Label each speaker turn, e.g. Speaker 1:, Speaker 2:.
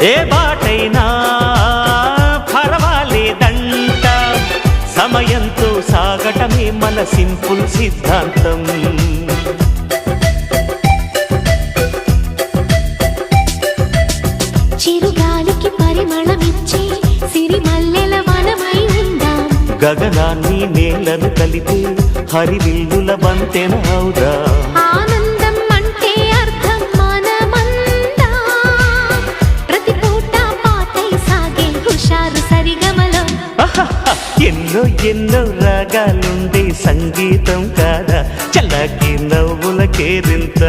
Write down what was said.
Speaker 1: ఏ బాటైనా పర్వాలేదంట, సమయంతో సాగటమే మన సింపుల్ సిద్ధాంతం.
Speaker 2: చిరుగాలికి పరిమళమిచ్చే సిరిమల్లెల వనమై ఉందాం,
Speaker 1: గగనాన్ని నేలను కలిపే హరివిల్లుల బంతెన అవుదాం.
Speaker 2: ఆనందం అంటే అర్థం మనమందా, ప్రతి పూట పాటై సాగే హుషారు సరిగమలో.
Speaker 1: ఎన్నో ఎన్నో రాగాలుండే సంగీతం కాదా, చల్లకి నవ్వుల కేరింత.